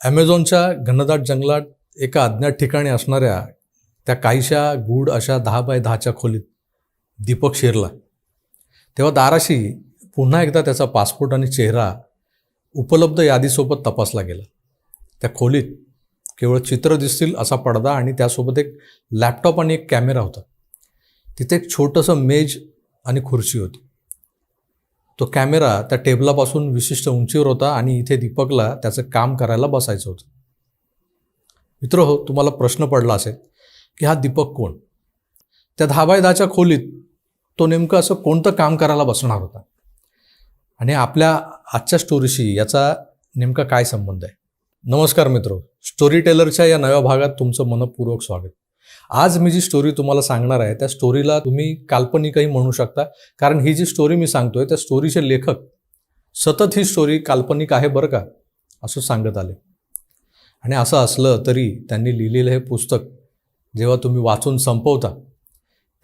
ॲमेझॉनच्या घनदाट जंगलात एका अज्ञात ठिकाणी असणाऱ्या त्या काहीशा गूढ अशा 10x10च्या खोलीत दीपक शिरला. तेव्हा दाराशी पुन्हा एकदा त्याचा पासपोर्ट आणि चेहरा उपलब्ध यादीसोबत तपासला गेला. त्या खोलीत केवळ चित्र दिसतील असा पडदा आणि त्यासोबत एक लॅपटॉप आणि एक कॅमेरा होता. तिथे एक छोटंसं मेज आणि खुर्ची होती. तो कॅमेरा त्या टेबलापासून विशिष्ट उंचीवर होता आणि इथे दीपकला त्याचं काम करायला बसायचं होतं. मित्रहो, तुम्हाला प्रश्न पडला असेल की हा दीपक कोण? त्या 10x10च्या खोलीत तो नेमकं असं कोणतं काम करायला बसणार होता आणि आपल्या आजच्या स्टोरीशी याचा नेमका काय संबंध आहे? नमस्कार मित्रो, स्टोरी टेलरच्या या नव्या भागात तुमचं मनपूर्वक स्वागत. आज मी जी स्टोरी तुम्हाला सांगणार आहे त्या स्टोरीला तुम्ही काल्पनिकही म्हणू शकता, कारण ही जी स्टोरी मी सांगतोय त्या स्टोरीचे लेखक सतत ही स्टोरी काल्पनिक आहे बरं का असं सांगत आले. आणि असं असलं तरी त्यांनी लिहिलेलं हे पुस्तक जेव्हा तुम्ही वाचून संपवता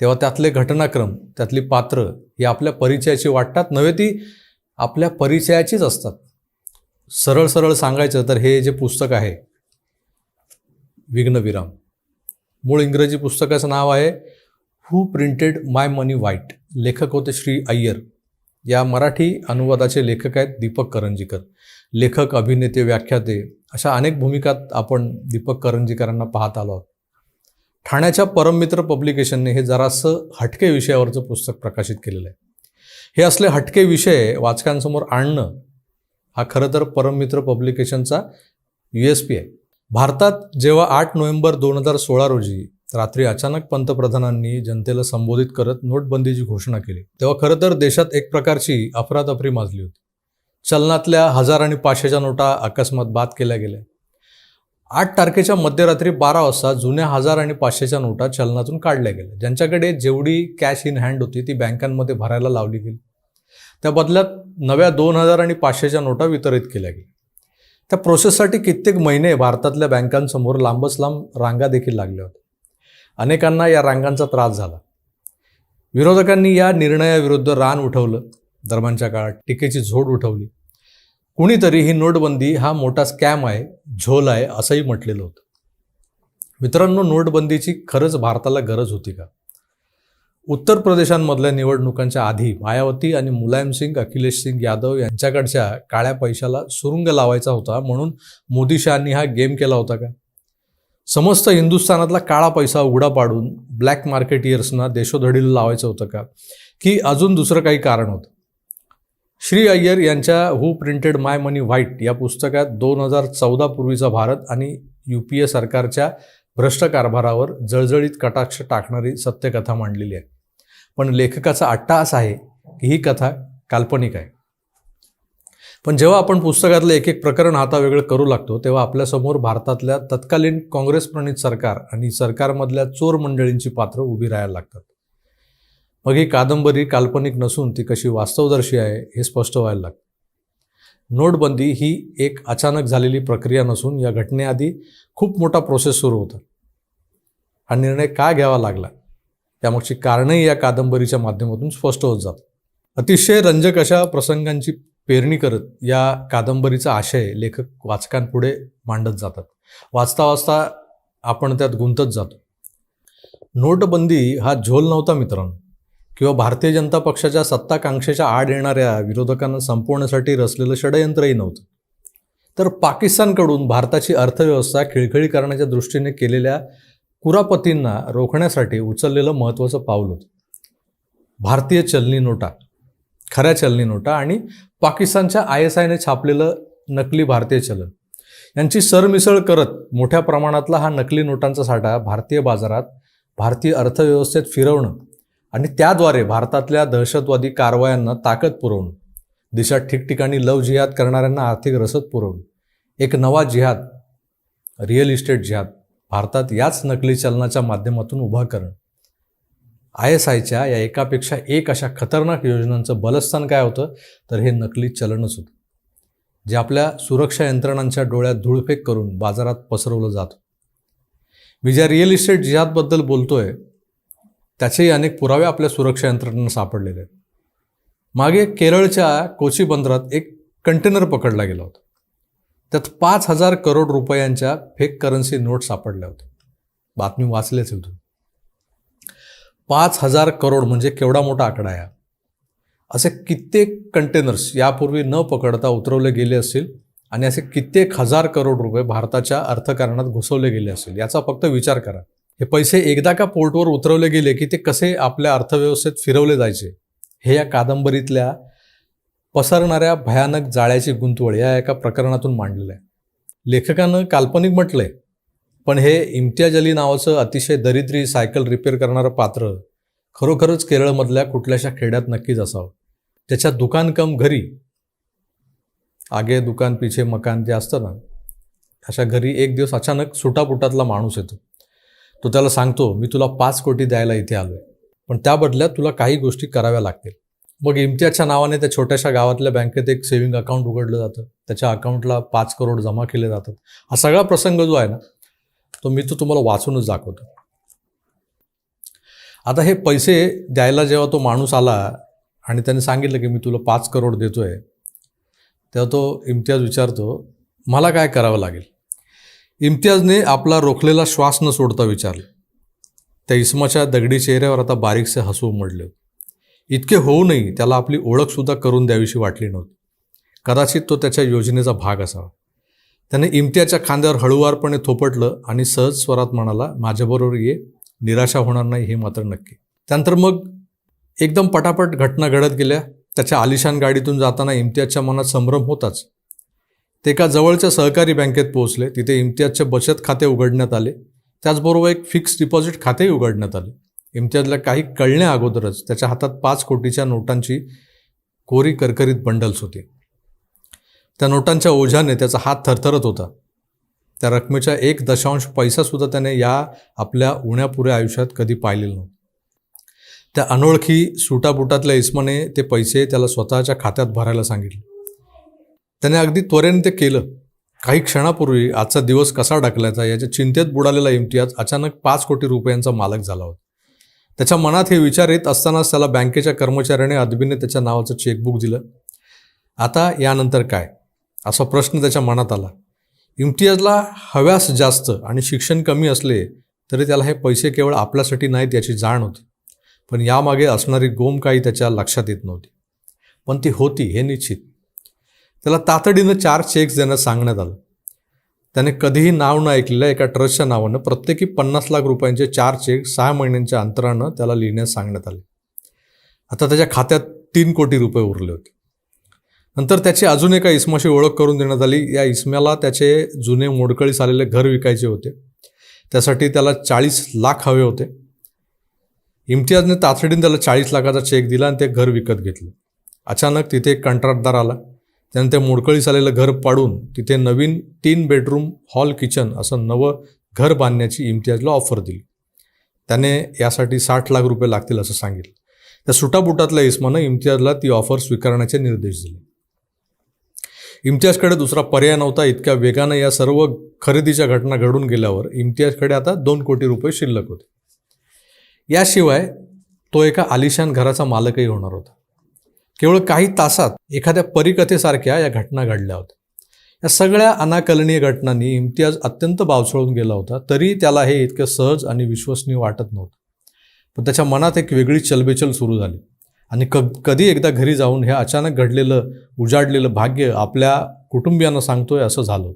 तेव्हा त्यातले घटनाक्रम, त्यातली पात्र ही आपल्या परिचयाची वाटतात नव्हे, ती आपल्या परिचयाचीच असतात. सरळ सांगायचं तर हे जे पुस्तक आहे विघ्नविराम, मूळ इंग्रजी पुस्तकाचं नाव आहे हू प्रिंटेड माय मनी व्हाईट. लेखक होते श्री अय्यर. या मराठी अनुवादाचे लेखक आहेत दीपक करंजीकर. लेखक, अभिनेते, व्याख्याते अशा अनेक भूमिकात आपण दीपक करंजीकरांना पाहत आलो आहोत. ठाण्याच्या परममित्र पब्लिकेशनने हे जरासं हटके विषयावरचं पुस्तक प्रकाशित केलेलं आहे. हे असले हटके विषय वाचकांसमोर आणणं हा खरं तर परममित्र पब्लिकेशनचा USP आहे. भारतात जेव्हा 8 नोव्हेंबर 2016 रोजी रात्री अचानक पंतप्रधानांनी जनतेला संबोधित करत नोटबंदीची घोषणा केली तेव्हा खरं तर देशात एक प्रकारची अफरातफरी माजली होती. चलनातल्या 1000 आणि 500च्या नोटा अकस्मात बाद केल्या गेल्या. 8 तारखेच्या मध्यरात्री 12 वाजता जुन्या 1000 आणि 500च्या नोटा चलनातून काढल्या गेल्या. ज्यांच्याकडे जेवढी कॅश इन हँड होती ती बँकांमध्ये भरायला लावली गेली. त्या बदल्यात नव्या 2000 आणि 500च्या नोटा वितरित केल्या गेल्या. त्या प्रोसेससाठी कित्येक महिने भारतातल्या बँकांसमोर लांबच लांब रांगा देखील लागल्या होत्या. अनेकांना या रांगांचा त्रास झाला. विरोधकांनी या निर्णयाविरुद्ध रान उठवलं. दरम्यानच्या काळात टीकेची झोड उठवली. कुणीतरी ही नोटबंदी हा मोठा स्कॅम आहे, झोल आहे असंही म्हटलेलं होतं. मित्रांनो, नोटबंदीची खरंच भारताला गरज होती का? उत्तर प्रदेशांमधल्या निवडणुकांच्या आधी मायावती आणि मुलायमसिंग, अखिलेशसिंग यादव यांच्याकडच्या काळ्या पैशाला सुरुंग लावायचा होता म्हणून मोदी शहांनी हा गेम केला होता का? समस्त हिंदुस्थानातला काळा पैसा उघडा पाडून ब्लॅक मार्केटियर्सना देशोधडीला लावायचं होतं का, की अजून दुसरं काही कारण होतं? श्री अय्यर यांच्या हू प्रिंटेड माय मनी व्हाईट या पुस्तकात 2014 पूर्वीचा भारत आणि UPA सरकारच्या भ्रष्ट कारभारावर जळजळीत कटाक्ष टाकणारी सत्यकथा मांडलेली आहे. पण लेखकाचा अट्टाहास आहे की ही कथा काल्पनिक आहे. पण जेव्हा आपण पुस्तकातलं एक एक प्रकरण हातावेगळं करू लागतो तेव्हा आपल्यासमोर भारतातल्या तत्कालीन काँग्रेस-प्रणीत सरकार आणि सरकारमधल्या चोर मंडळींची पात्रं उभी राहायला लागतात. मग ही कादंबरी काल्पनिक नसून ती कशी वास्तवदर्शी आहे हे स्पष्ट व्हायला लागतं. नोटबंदी ही एक अचानक झालेली प्रक्रिया नसून या घटनेआधी खूप मोठा प्रोसेस सुरू होता. हा निर्णय का घ्यावा लागला त्यामागची कारणंही या कादंबरीच्या माध्यमातून स्पष्ट होत जातात. अतिशय रंजक अशा प्रसंगांची पेरणी करत या कादंबरीचा आशय लेखक वाचकांपुढे मांडत जातात. वाचता वाचता आपण त्यात गुंतत जातो. नोटबंदी हा झोल नव्हता मित्रांनो, किंवा भारतीय जनता पक्षाच्या सत्ताकांक्षेच्या आड येणाऱ्या विरोधकांना संपवण्यासाठी रचलेलं षडयंत्रही नव्हतं. तर पाकिस्तानकडून भारताची अर्थव्यवस्था खिळखिळी करण्याच्या दृष्टीने केलेल्या कुरापतींना रोखण्यासाठी उचललेलं महत्त्वाचं पाऊल होतं. भारतीय चलनी नोटा, खऱ्या चलनी नोटा आणि पाकिस्तानच्या ISIने छापलेलं नकली भारतीय चलन यांची सरमिसळ करत मोठ्या प्रमाणातला हा नकली नोटांचा साठा भारतीय बाजारात, भारतीय अर्थव्यवस्थेत फिरवणं आणि त्याद्वारे भारतातल्या दहशतवादी कारवायांना ताकद पुरवणं, देशात ठिकठिकाणी लव जिहाद करणाऱ्यांना आर्थिक रसद पुरवणं, एक नवा जिहाद, रिअल इस्टेट जिहाद भारतात याच नकली चलनाच्या माध्यमातून उभा करणं. ISIच्या या एकापेक्षा एक अशा खतरनाक योजनांचं बलस्थान काय होतं तर हे नकली चलनच होतं, जे आपल्या सुरक्षा यंत्रणांच्या डोळ्यात धूळफेक करून बाजारात पसरवलं जातं. मी ज्या रिअल इस्टेट जिहादबद्दल बोलतोय त्याचेही अनेक पुरावे आपल्या सुरक्षा यंत्रणांना सापडलेले आहेत. मागे केरळच्या कोची बंदरात एक कंटेनर पकडला गेला होता. त्यात 5,000 करोड रुपयांच्या फेक करन्सी नोट सापडल्या होत्या. बातमी वाचली असेल तुम्ही. 5,000 करोड म्हणजे केवढा मोठा आकडा आहे. असे कित्येक कंटेनर्स यापूर्वी न पकडता उतरवले गेले असतील आणि असे कित्येक हजार करोड रुपये भारताच्या अर्थकारणात घुसवले गेले असतील. याचा फक्त विचार करा. हे पैसे एकदा का पोर्टवर उतरवले गेले की ते कसे आपल्या अर्थव्यवस्थेत फिरवले जायचे हे या कादंबरीतल्या पसरणाऱ्या भयानक जाळ्याची गुंतवण या एका प्रकरणातून मांडलेलं आहे. लेखकानं काल्पनिक म्हटलंय, पण हे इम्तियाज अली नावाचं अतिशय दरिद्री सायकल रिपेअर करणारं पात्र खरोखरच केरळमधल्या कुठल्याशा खेड्यात नक्कीच असावं. त्याच्या दुकान कम घरी, आगे दुकान पिछे मकान जे असतं ना, अशा घरी एक दिवस अचानक सुटापुटातला माणूस येतो. तो त्याला सांगतो, मी तुला 5 कोटी द्यायला इथे आलोय, पण त्या बदल्यात तुला काही गोष्टी कराव्या लागतील. मग इम्तियाजच्या नावाने त्या छोट्याशा गावातल्या बँकेत एक सेव्हिंग अकाउंट उघडलं जातं. त्याच्या अकाउंटला 5 करोड जमा केले जातात. हा सगळा प्रसंग जो आहे ना, तो मी तुम्हाला वाचूनच दाखवतो. आता हे पैसे द्यायला जेव्हा तो माणूस आला आणि त्याने सांगितलं की मी तुला 5 करोड देतोय, तेव्हा तो इम्तियाज विचारतो, मला काय करावं लागेल? इम्तियाजने आपला रोखलेला श्वास न सोडता विचारलं. त्या इसमाच्या दगडी चेहऱ्यावर आता बारीकसे हसू उमटले. इतके होऊनही त्याला आपली ओळखसुद्धा करून द्यावीशी वाटली नव्हती. कदाचित तो त्याच्या योजनेचा भाग असावा. त्याने इम्तियाजच्या खांद्यावर हळुवारपणे थोपटलं आणि सहज स्वरात म्हणाला, माझ्याबरोबर ये, निराशा होणार नाही हे मात्र नक्की. त्यानंतर मग एकदम पटापट घटना घडत गेल्या. त्याच्या आलिशान गाडीतून जाताना इम्तियाजच्या मनात संभ्रम होताच. ते एका जवळच्या सहकारी बँकेत पोहोचले. तिथे इम्तियाजचे बचत खाते उघडण्यात आले. त्याचबरोबर एक फिक्स डिपॉझिट खातेही उघडण्यात आले. इम्तियाजला काही कळण्या अगोदरच त्याच्या हातात 5 कोटीच्या नोटांची कोरी करकरीत बंडल्स होती. त्या नोटांच्या ओझ्याने त्याचा हात थरथरत होता. त्या रकमेच्या 1 पैसासुद्धा त्याने या आपल्या उण्यापुऱ्या आयुष्यात कधी पाहिलेलं नव्हतं. त्या अनोळखी सुटाबुटातल्या इस्माने ते पैसे त्याला स्वतःच्या खात्यात भरायला सांगितले. त्याने अगदी त्वरेने ते केलं. काही क्षणापूर्वी आजचा दिवस कसा ढकलायचा याच्या चिंतेत बुडालेला इम्तियाज अचानक 5 कोटी रुपयांचा मालक झाला होता. त्याच्या मनात हे विचार येत असतानाच त्याला बँकेच्या कर्मचाऱ्याने अदबीने त्याच्या नावाचं चेकबुक दिलं. आता यानंतर काय, असा प्रश्न त्याच्या मनात आला. इम्तियाजला हव्यास जास्त आणि शिक्षण कमी असले तरी त्याला हे पैसे केवळ आपल्यासाठी नाहीत याची जाण होती. पण यामागे असणारी गोम काही त्याच्या लक्षात येत नव्हती. पण ती होती हे निश्चित. त्याला तातडीनं 4 चेक्स देण्यास सांगण्यात आलं. त्याने कधीही नाव न ऐकलेल्या एका ट्रस्टच्या नावानं प्रत्येकी 50 लाख रुपयांचे 4 चेक 6 महिन्यांच्या अंतरानं त्याला लिहिण्यास सांगण्यात आले. आता त्याच्या खात्यात 3 कोटी रुपये उरले होते. नंतर त्याची अजून एका इस्माशी ओळख करून देण्यात आली. या इस्म्याला त्याचे जुने मोडकळीस आलेले घर विकायचे होते. त्यासाठी त्याला 40 लाख हवे होते. इम्तियाजने तातडीने त्याला 40 लाखाचा चेक दिला आणि ते घर विकत घेतलं. अचानक तिथे एक कंत्राटदार आला. त्याने ते मोडकळीस आलेलं घर पाडून तिथे नवीन 3 बेडरूम हॉल किचन असं नवं घर बांधण्याची इम्तियाजला ऑफर दिली. त्याने यासाठी 60 लाख रुपये लागतील असं सांगितलं. त्या सुटाबुटातल्या इस्मानं इम्तियाजला ती ऑफर स्वीकारण्याचे निर्देश दिले. इम्तियाजकडे दुसरा पर्याय नव्हता. इतक्या वेगानं या सर्व खरेदीच्या घटना घडून गेल्यावर इम्तियाजकडे आता 2 कोटी रुपये शिल्लक होते. याशिवाय तो एका आलिशान घराचा मालकही होणार होता. केवळ काही तासात एखाद्या परिकथेसारख्या या घटना घडल्या होत्या. या सगळ्या अनाकलनीय घटनांनी इम्तियाज अत्यंत बावचळून गेला होता. तरी त्याला हे इतकं सहज आणि विश्वसनीय वाटत नव्हतं. पण त्याच्या मनात एक वेगळी चलबिचल सुरू झाली आणि कधी एकदा घरी जाऊन हे अचानक घडलेलं उजाडलेलं भाग्य आपल्या कुटुंबियांना सांगतोय असं झालं.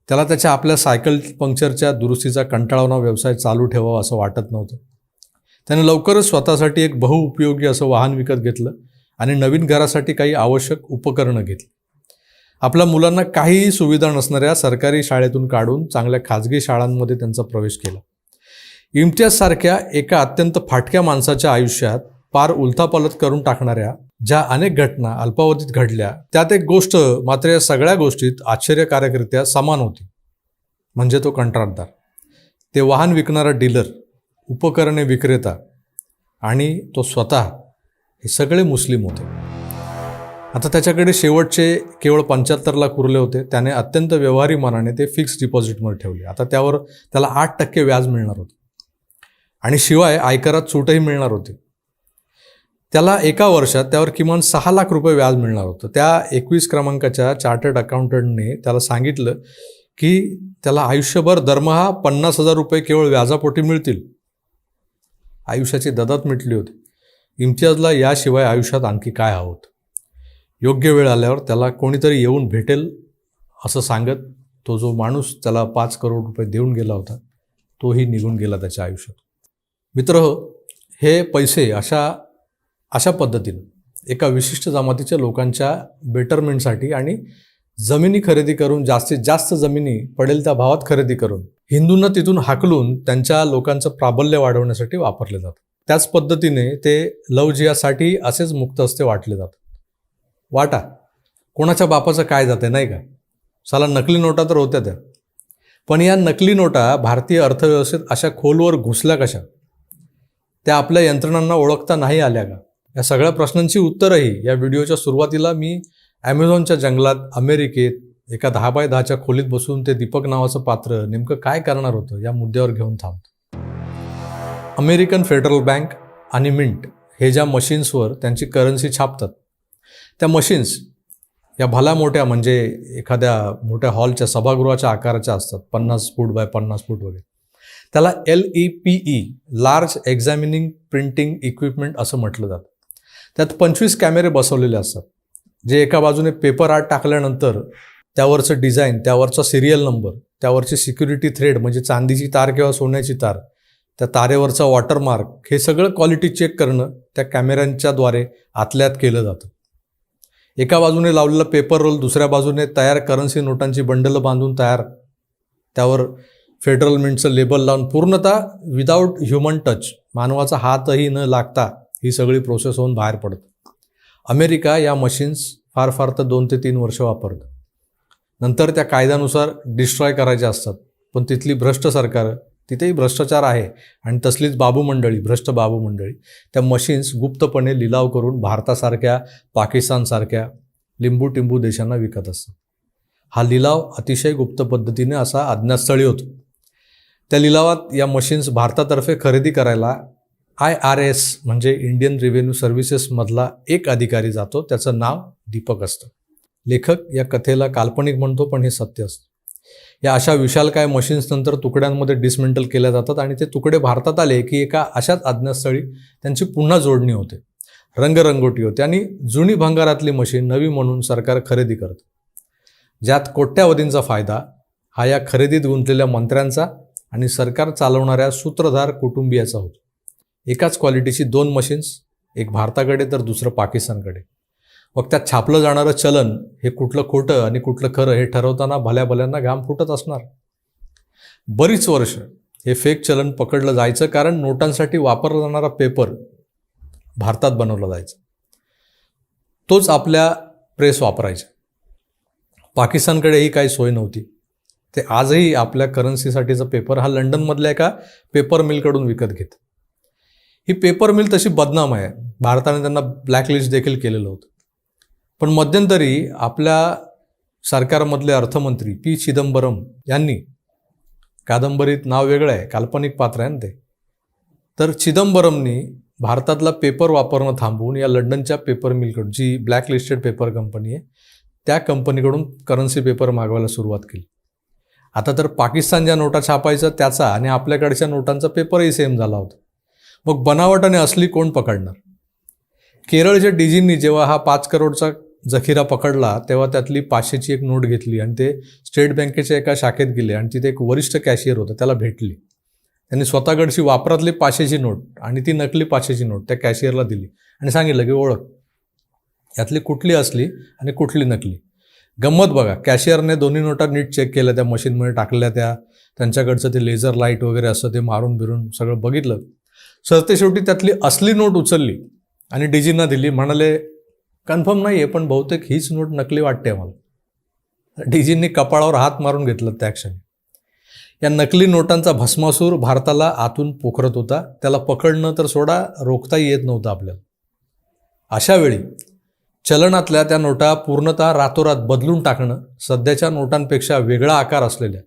त्याला त्याच्या आपल्या सायकल पंक्चरच्या दुरुस्तीचा कंटाळवाणा व्यवसाय चालू ठेवावा असं वाटत नव्हतं. त्याने लवकरच स्वतःसाठी एक बहुउपयोगी असं वाहन विकत घेतलं आणि नवीन घरासाठी काही आवश्यक उपकरणं घेतली. आपल्या मुलांना काहीही सुविधा नसणाऱ्या सरकारी शाळेतून काढून चांगल्या खाजगी शाळांमध्ये त्यांचा प्रवेश केला. इम्तियाजसारख्या एका अत्यंत फाटक्या माणसाच्या आयुष्यात पार उलथापालथ करून टाकणाऱ्या ज्या अनेक घटना अल्पावधीत घडल्या, त्यात एक गोष्ट मात्र या सगळ्या गोष्टीत आश्चर्यकारकरित्या समान होती. म्हणजे तो कंत्राटदार, ते वाहन विकणारा डीलर, उपकरणे विक्रेता आणि तो स्वतः हे सगळे मुस्लिम होते. आता त्याच्याकडे शेवटचे केवळ 75 लाख उरले होते. त्याने अत्यंत व्यवहारी मनाने ते फिक्स डिपॉझिटमध्ये ठेवले. आता त्यावर त्याला 8% व्याज मिळणार होते आणि शिवाय आयकरात सूटही मिळणार होती. त्याला एका वर्षात त्यावर किमान 6 लाख रुपये व्याज मिळणार होतं. त्या 21 क्रमांकाच्या चार्टर्ड अकाउंटंटने त्याला सांगितलं की त्याला आयुष्यभर दरमहा 50,000 रुपये केवळ व्याजापोटी मिळतील. आयुष्याची ददात मिटली होती. इम्तियाजला याशिवाय आयुष्यात आणखी काय हवं होतं. योग्य वेळ आल्यावर त्याला कोणीतरी येऊन भेटेल असं सांगत तो जो माणूस त्याला 5 करोड रुपये देऊन गेला होता तोही निघून गेला त्याच्या आयुष्यात. मित्रहो, हे पैसे अशा पद्धतीनं एका विशिष्ट जमातीच्या लोकांच्या बेटरमेंटसाठी आणि जमिनी खरेदी करून जास्तीत जास्त जमिनी पडेल त्या भावात खरेदी करून हिंदूंना तिथून हाकलून त्यांच्या लोकांचं प्राबल्य वाढवण्यासाठी वापरले जातात. त्याच पद्धतीने ते लव जिहादसाठी असेच मुक्त हस्ते वाटले जातात. वाटा, कोणाच्या बापाचं काय जाते नाही का. साला नकली नोटा तर होत्या त्या, पण या नकली नोटा भारतीय अर्थव्यवस्थेत अशा खोलवर घुसल्या कशा? त्या आपल्या यंत्रणांना ओळखता नाही आल्या का? या सगळ्या प्रश्नांची उत्तरही या व्हिडिओच्या सुरुवातीला मी ॲमेझॉनच्या जंगलात अमेरिकेत एका 10x10च्या खोलीत बसून ते दीपक नावाचं पात्र नेमकं काय करणार होतं या मुद्द्यावर घेऊन थांबतो. अमेरिकन फेडरल बँक आणि मिंट हे ज्या मशीन्सवर त्यांची करन्सी छापतात, त्या मशीन्स या भल्या मोठ्या म्हणजे एखाद्या मोठ्या हॉलच्या सभागृहाच्या आकाराच्या असतात, 50 फूट बाय 50 फूट वगैरे. त्याला LEPE लार्ज एक्झॅमिनिंग प्रिंटिंग इक्विपमेंट असं म्हटलं जातं. त्यात 25 कॅमेरे बसवलेले असतात जे एका बाजूने पेपर आर्ट टाकल्यानंतर त्यावरचं डिझाईन, त्यावरचा सिरियल नंबर, त्यावरची सिक्युरिटी थ्रेड म्हणजे चांदीची तार किंवा सोन्याची तार, त्या तारेवरचा वॉटरमार्क, हे सगळं क्वालिटी चेक करणं त्या कॅमेऱ्यांच्याद्वारे आतल्यात केलं जातं. एका बाजूने लावलेला पेपर रोल, दुसऱ्या बाजूने तयार करन्सी नोटांची बंडलं बांधून तयार, त्यावर फेडरल मिंटचं लेबल लावून पूर्णतः विदाऊट ह्युमन टच, मानवाचा हातही न लागता ही सगळी प्रोसेस होऊन बाहेर पडतं. अमेरिका या मशीन्स फार तर 2 ते 3 वर्ष वापरतं. नंतर त्या कायद्यानुसार डिस्ट्रॉय करायच्या असतात. पण तिथली भ्रष्ट सरकार, तिथेही भ्रष्टाचार आहे आणि तसलीच भ्रष्ट बाबू मंडळी त्या मशीन्स गुप्तपणे लिलाव करून भारतासारख्या, पाकिस्तानसारख्या लिंबू देशांना विकत असतात. हा लिलाव अतिशय गुप्त पद्धतीने असा अज्ञातस्थळी होतो. त्या लिलावात या मशीन्स भारतातर्फे खरेदी करायला IRS म्हणजे इंडियन रेव्हेन्यू सर्व्हिसेसमधला एक अधिकारी जातो. त्याचं नाव दीपक असतं. लेखक या कथेला काल्पनिक म्हणतो, पण हे सत्य असतं. या अशा विशालकाय मशीन्स नंतर तुकड्यांमध्ये डिसमेंटल केल्या जातात आणि ते तुकडे भारतात आले की एका अशाच अज्ञातस्थळी त्यांची पुन्हा जोडणी होते, रंगरंगोटी होते आणि जुनी भंगारातली मशीन नवी म्हणून सरकार खरेदी करतं. ज्यात कोट्यावधींचा फायदा हा या खरेदीत गुंतलेल्या मंत्र्यांचा आणि सरकार चालवणाऱ्या सूत्रधार कुटुंबियाचा होतो. एकाच क्वालिटीची 2 मशीन्स, एक भारताकडे तर दुसरं पाकिस्तानकडे. मग त्यात छापलं जाणारं चलन हे कुठलं खोटं आणि कुठलं खरं हे ठरवताना भल्यांना घाम फुटत असणार. बरीच वर्ष हे फेक चलन पकडलं जायचं, कारण नोटांसाठी वापरला जाणारा पेपर भारतात बनवला जायचा. तोच आपल्या प्रेस वापरायचा. पाकिस्तानकडेही काही सोय नव्हती. ते आजही आपल्या करन्सीसाठीचा पेपर हा लंडनमधल्या एका पेपर मिलकडून विकत घेत. ही पेपर मिल तशी बदनाम आहे. भारताने त्यांना ब्लॅकलिस्ट देखील केलेलं होतं. पण मध्यंतरी आपल्या सरकारमधले अर्थमंत्री P. चिदंबरम यांनी, कादंबरीत नाव वेगळं आहे, काल्पनिक पात्र आहे ना ते, तर चिदंबरमनी भारतातला पेपर वापरणं थांबवून या लंडनच्या पेपर मिलकडून, जी ब्लॅकलिस्टेड पेपर कंपनी आहे, त्या कंपनीकडून करन्सी पेपर मागवायला सुरुवात केली. आता तर पाकिस्तान ज्या नोटा छापायचा त्याचा आणि आपल्याकडच्या नोटांचा पेपरही सेम झाला होता. मग बनावट आणि असली कोण पकडणार? केरळच्या डीजींनी जेव्हा हा 5 करोडचा जखिरा पकडला तेव्हा त्यातली 500ची एक नोट घेतली आणि ते स्टेट बँकेच्या एका शाखेत गेले आणि तिथे एक वरिष्ठ कॅशियर होता, त्याला भेटली. त्यांनी स्वतःकडची वापरातली 500ची नोट आणि ती नकली 500ची नोट त्या कॅशियरला दिली आणि सांगितलं की ओळख, यातली कुठली असली आणि कुठली नकली. गंमत बघा, कॅशियरने दोन्ही नोटा नीट चेक केल्या, त्या मशीनमध्ये टाकल्या, त्यांच्याकडचं ते लेझर लाईट वगैरे असं ते मारून बिरून सगळं बघितलं. सरतेशेवटी त्यातली असली नोट उचलली आणि डीजींना दिली. म्हणाले कन्फर्म नाही आहे, पण बहुतेक हीच नोट नकली वाटते मला. डीजींनी कपाळावर हात मारून घेतलं त्या क्षणी. या नकली नोटांचा भस्मासूर भारताला आतून पोखरत होता. त्याला पकडणं तर सोडा, रोखताही येत नव्हतं आपल्याला. अशा वेळी चलनातल्या त्या नोटा पूर्णतः रातोरात बदलून टाकणं, सध्याच्या नोटांपेक्षा वेगळा आकार असलेल्या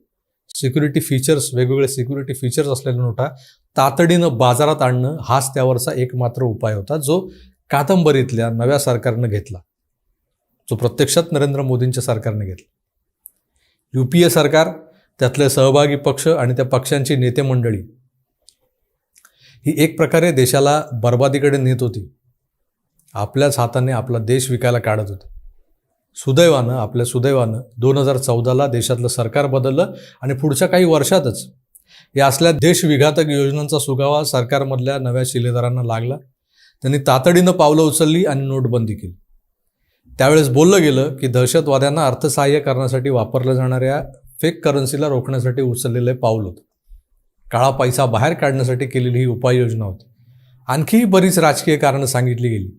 वेगवेगळे सिक्युरिटी फीचर्स असलेल्या नोटा तातडीनं बाजारात आणणं हाच त्यावरचा एकमात्र उपाय होता, जो कादंबरीतल्या नव्या सरकारनं घेतला, जो प्रत्यक्षात नरेंद्र मोदींच्या सरकारने घेतला. UPA सरकार, त्यातले सहभागी पक्ष आणि त्या पक्षांची नेते मंडळी ही एक प्रकारे देशाला बर्बादीकडे नेत होती. आपल्याच हाताने आपला देश विकायला काढत होते. आपल्या सुदैवानं 2014ला देशातलं सरकार बदललं आणि पुढच्या काही वर्षातच या असल्या देशविघातक योजनांचा सुगावा सरकारमधल्या नव्या शिलेदारांना लागला. त्यांनी तातडीनं पावलं उचलली आणि नोटबंदी केली. त्यावेळेस बोललं गेलं की दहशतवाद्यांना अर्थसहाय्य करण्यासाठी वापरल्या जाणाऱ्या फेक करन्सीला रोखण्यासाठी उचललेलं पाऊल होतं. काळा पैसा बाहेर काढण्यासाठी केलेली ही उपाययोजना होती. आणखी बरीच राजकीय कारणं सांगितली गेली.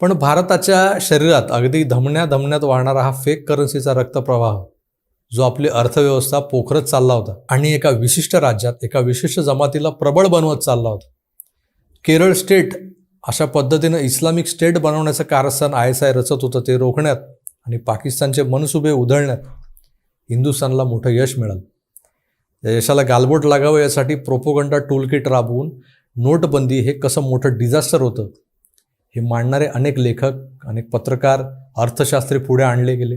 पण भारताच्या शरीरात अगदी धमन्यात वाहणारा हा फेक करन्सीचा रक्तप्रवाह, जो आपली अर्थव्यवस्था पोखरत चालला होता आणि एका विशिष्ट राज्यात एका विशिष्ट जमातीला प्रबळ बनवत चालला होता. केरळ स्टेट अशा पद्धतीनं इस्लामिक स्टेट बनवण्याचं कारस्थान ISI रचत होतं, ते रोखण्यात आणि पाकिस्तानचे मनसुबे उधळण्यात हिंदुस्थानला मोठं यश मिळालं. या यशाला गालबोट लागावं यासाठी प्रोपोगंडा टूलकिट राबवून नोटबंदी हे कसं मोठं डिझास्टर होतं हे मांडणारे अनेक लेखक, अनेक पत्रकार, अर्थशास्त्री पुढे आणले गेले.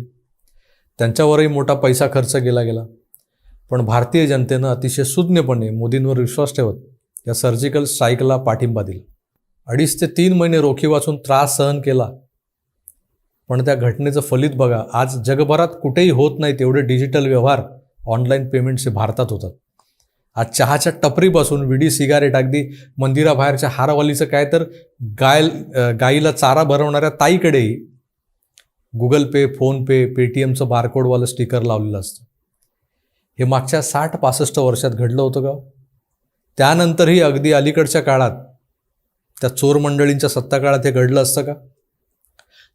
त्यांच्यावरही मोठा पैसा खर्च केला गेला. पण भारतीय जनतेनं अतिशय सुज्ञपणे मोदींवर विश्वास ठेवत या सर्जिकल स्ट्राईकला पाठिंबा दिला. 2.5 ते 3 महिने रोखी वाचून त्रास सहन केला. पण त्या घटनेचं फलित बघा, आज जगभरात कुठेही होत नाही तेवढे डिजिटल व्यवहार, ऑनलाईन पेमेंट्स हे भारतात होतात. आज चहाच्या टपरीपासून विडी सिगारेट, अगदी मंदिराबाहेरच्या हारवालीचं काय तर गाईला चारा भरवणाऱ्या ताईकडेही गुगल पे, फोनपे, पेटीएमचं बारकोडवालं स्टिकर लावलेलं असतं. हे मागच्या 60-65 वर्षात घडलं होतं का? त्यानंतरही अगदी अलीकडच्या काळात त्या चोर मंडळींच्या सत्ताकाळात हे घडलं असतं का?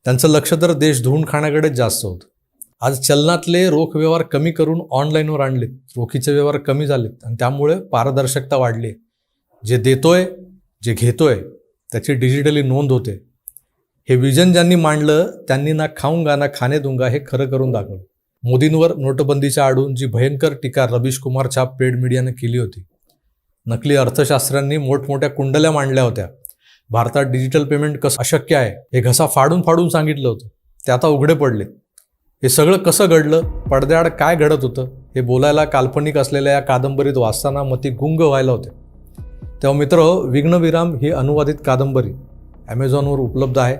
त्यांचं लक्ष तर देश धुवून खाण्याकडेच जास्त होतं. आज चलनातले रोख व्यवहार कमी करून ऑनलाईनवर आणलेत. रोखीचे व्यवहार कमी झालेत आणि त्यामुळे पारदर्शकता वाढली. जे देतोय, जे घेतोय त्याची डिजिटली नोंद होते. हे विजन ज्यांनी मांडलं त्यांनी ना खाऊंगा ना खाणे दूंगा हे खरं करून दाखवलं. मोदींवर नोटबंदीच्या आडून जी भयंकर टीका रवीश कुमार छाप पेड मीडियानं केली होती, नकली अर्थशास्त्रांनी मोठमोठ्या कुंडल्या मांडल्या होत्या, भारतात डिजिटल पेमेंट कसं अशक्य आहे हे घसा फाडून सांगितलं होतं, ते आता उघडे पडले. हे सगळं कसं घडलं, पडद्याआड काय घडत होतं हे बोलायला काल्पनिक असलेल्या या कादंबरीत वाचताना मती गुंग व्हायला होते. तेव्हा मित्र, विघ्नविराम ही अनुवादित कादंबरी ॲमेझॉनवर उपलब्ध आहे.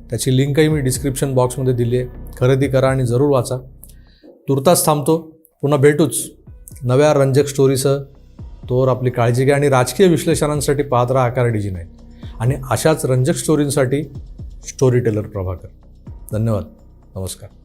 त्याची लिंकही मी डिस्क्रिप्शन बॉक्समध्ये दिली आहे. खरेदी करा आणि जरूर वाचा. तुर्तास थांबतो. पुन्हा भेटूच नव्या रंजक स्टोरीसह. तोवर आपली काळजी घ्या आणि राजकीय विश्लेषणांसाठी पाहत राहा आकार DG9 आणि अशाच रंजक स्टोरींसाठी स्टोरी टेलर प्रभाकर. धन्यवाद. नमस्कार.